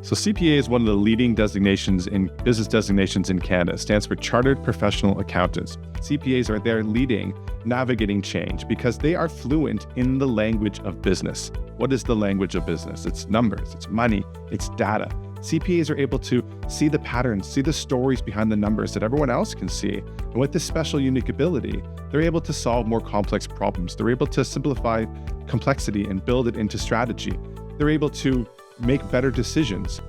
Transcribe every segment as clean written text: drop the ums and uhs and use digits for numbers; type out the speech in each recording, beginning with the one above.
So CPA is one of the leading designations in business designations in Canada. It stands for Chartered Professional Accountants. CPAs are there leading, navigating change because they are fluent in the language of business. What is the language of business? It's numbers, it's money, it's data. CPAs are able to see the patterns, see the stories behind the numbers that everyone else can see. And with this special unique ability, they're able to solve more complex problems. They're able to simplify complexity and build it into strategy. They're able to make better decisions.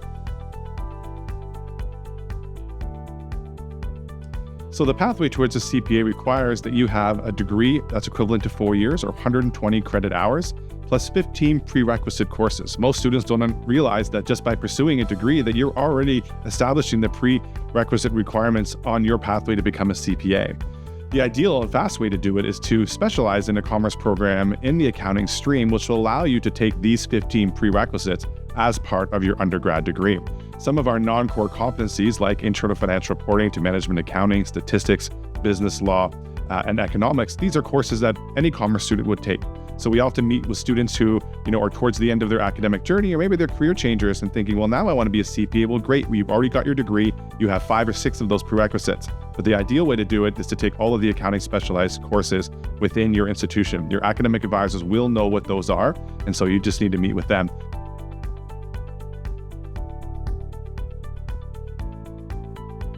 So the pathway towards a CPA requires that you have a degree that's equivalent to 4 years or 120 credit hours, plus 15 prerequisite courses. Most students don't realize that just by pursuing a degree that you're already establishing the prerequisite requirements on your pathway to become a CPA. The ideal and fast way to do it is to specialize in a commerce program in the accounting stream, which will allow you to take these 15 prerequisites as part of your undergrad degree. Some of our non-core competencies like intro to financial reporting to management accounting, statistics, business law, and economics, these are courses that any commerce student would take. So we often meet with students who, are towards the end of their academic journey, or maybe they're career changers and thinking, well, now I want to be a CPA. Well, great, you've already got your degree. You have 5 or 6 of those prerequisites. But the ideal way to do it is to take all of the accounting specialized courses within your institution. Your academic advisors will know what those are, and so you just need to meet with them.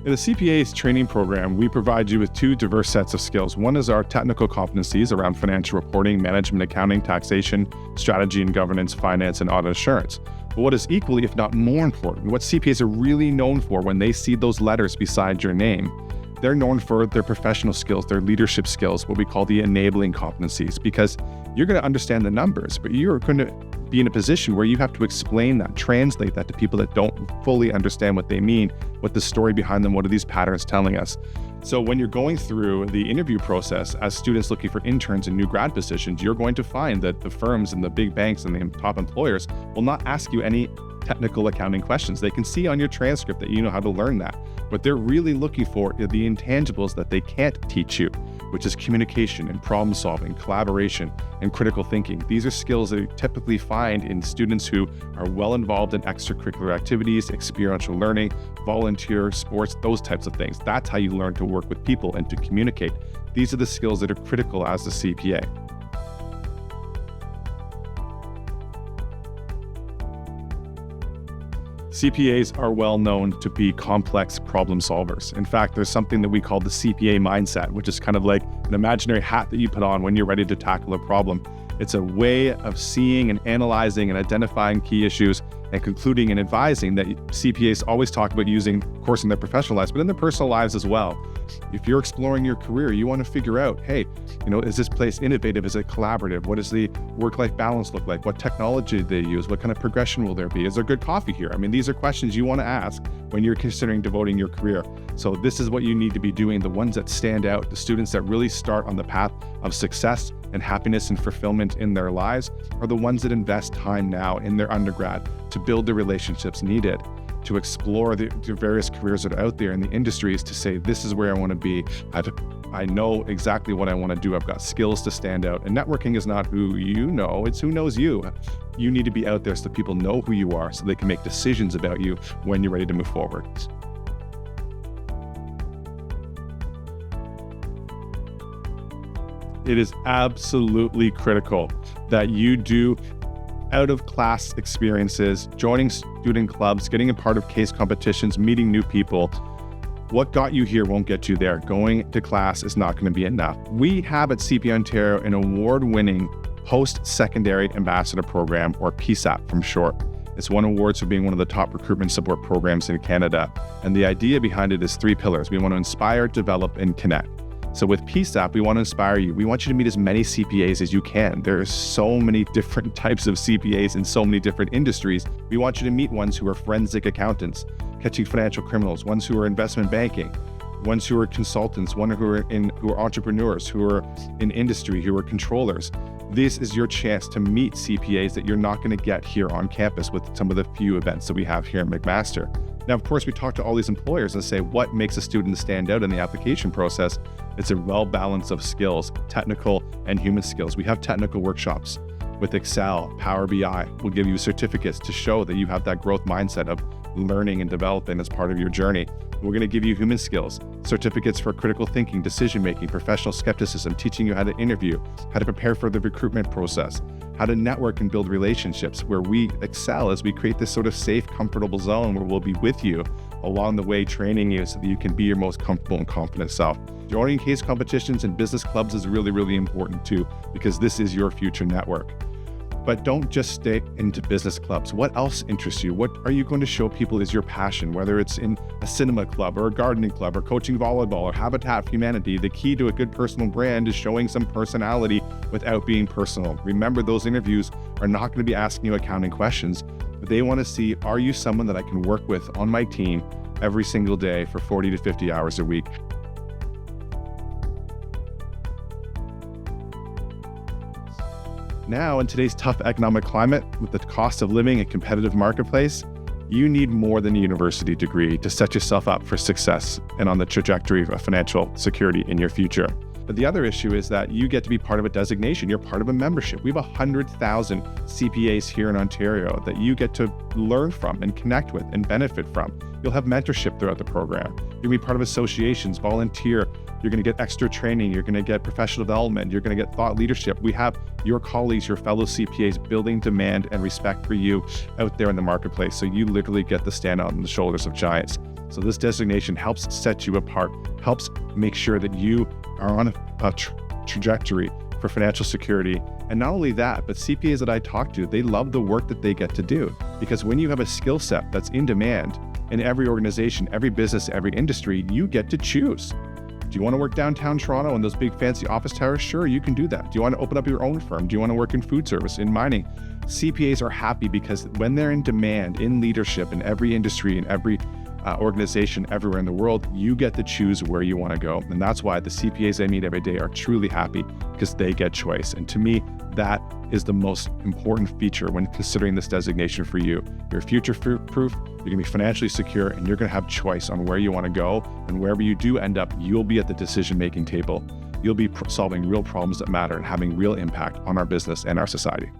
In the CPA's training program, we provide you with 2 diverse sets of skills. One is our technical competencies around financial reporting, management accounting, taxation, strategy and governance, finance, and audit assurance. But what is equally, if not more important, what CPAs are really known for when they see those letters beside your name, they're known for their professional skills, their leadership skills, what we call the enabling competencies, because you're going to understand the numbers, but you're going to be in a position where you have to explain that, translate that to people that don't fully understand what they mean, what the story behind them, what are these patterns telling us. So when you're going through the interview process as students looking for interns and new grad positions, you're going to find that the firms and the big banks and the top employers will not ask you any technical accounting questions. They can see on your transcript that you know how to learn that. What they're really looking for are the intangibles that they can't teach you, which is communication and problem solving, collaboration, and critical thinking. These are skills that you typically find in students who are well involved in extracurricular activities, experiential learning, volunteer, sports, those types of things. That's how you learn to work with people and to communicate. These are the skills that are critical as a CPA. CPAs are well known to be complex problem solvers. In fact, there's something that we call the CPA mindset, which is kind of like an imaginary hat that you put on when you're ready to tackle a problem. It's a way of seeing and analyzing and identifying key issues and concluding and advising that CPAs always talk about using, of course, in their professional lives, but in their personal lives as well. If you're exploring your career, you want to figure out, hey, is this place innovative? Is it collaborative? What does the work-life balance look like? What technology do they use? What kind of progression will there be? Is there good coffee here? These are questions you want to ask when you're considering devoting your career. So this is what you need to be doing. The ones that stand out, the students that really start on the path of success and happiness and fulfillment in their lives are the ones that invest time now in their undergrad to build the relationships needed to explore the various careers that are out there in the industries to say, this is where I want to be. I know exactly what I want to do. I've got skills to stand out. And networking is not who you know, it's who knows you. You need to be out there so people know who you are so they can make decisions about you when you're ready to move forward. It is absolutely critical that you do out-of-class experiences, joining student clubs, getting a part of case competitions, meeting new people. What got you here won't get you there. Going to class is not going to be enough. We have at CPA Ontario an award-winning post-secondary ambassador program, or PSAP from short. It's won awards for being one of the top recruitment support programs in Canada. And the idea behind it is 3 pillars. We want to inspire, develop, and connect. So with PSAP, we want to inspire you. We want you to meet as many CPAs as you can. There are so many different types of CPAs in so many different industries. We want you to meet ones who are forensic accountants, catching financial criminals, ones who are investment banking, ones who are consultants, who are entrepreneurs, who are in industry, who are controllers. This is your chance to meet CPAs that you're not going to get here on campus with some of the few events that we have here at McMaster. Now, of course, we talk to all these employers and say, what makes a student stand out in the application process? It's a well balance of skills, technical and human skills. We have technical workshops. with Excel, Power BI. We'll give you certificates to show that you have that growth mindset of learning and developing as part of your journey. We're going to give you human skills, certificates for critical thinking, decision-making, professional skepticism, teaching you how to interview, how to prepare for the recruitment process, how to network and build relationships, where we excel as we create this sort of safe, comfortable zone where we'll be with you along the way, training you so that you can be your most comfortable and confident self. Joining case competitions and business clubs is really, really important too, because this is your future network. But don't just stay into business clubs. What else interests you? What are you going to show people is your passion, whether it's in a cinema club or a gardening club or coaching volleyball or Habitat for Humanity? The key to a good personal brand is showing some personality without being personal. Remember, those interviews are not going to be asking you accounting questions. They want to see, are you someone that I can work with on my team every single day for 40 to 50 hours a week? Now, in today's tough economic climate, with the cost of living and competitive marketplace, you need more than a university degree to set yourself up for success and on the trajectory of financial security in your future. But the other issue is that you get to be part of a designation. You're part of a membership. We have 100,000 CPAs here in Ontario that you get to learn from and connect with and benefit from. You'll have mentorship throughout the program. You'll be part of associations, volunteer. You're going to get extra training. You're going to get professional development. You're going to get thought leadership. We have your colleagues, your fellow CPAs building demand and respect for you out there in the marketplace. So you literally get to stand on the shoulders of giants. So this designation helps set you apart, helps make sure that you are on a trajectory for financial security. And not only that, but CPAs that I talk to, they love the work that they get to do. Because when you have a skill set that's in demand in every organization, every business, every industry, you get to choose. Do you want to work downtown Toronto in those big fancy office towers? Sure, you can do that. Do you want to open up your own firm? Do you want to work in food service, in mining? CPAs are happy because when they're in demand, in leadership, in every industry, in every organization everywhere in the world, you get to choose where you want to go. And that's why the CPAs I meet every day are truly happy, because they get choice. And to me, that is the most important feature when considering this designation for you. You're future-proof, you're going to be financially secure, and you're going to have choice on where you want to go. And wherever you do end up, you'll be at the decision-making table. You'll be solving real problems that matter and having real impact on our business and our society.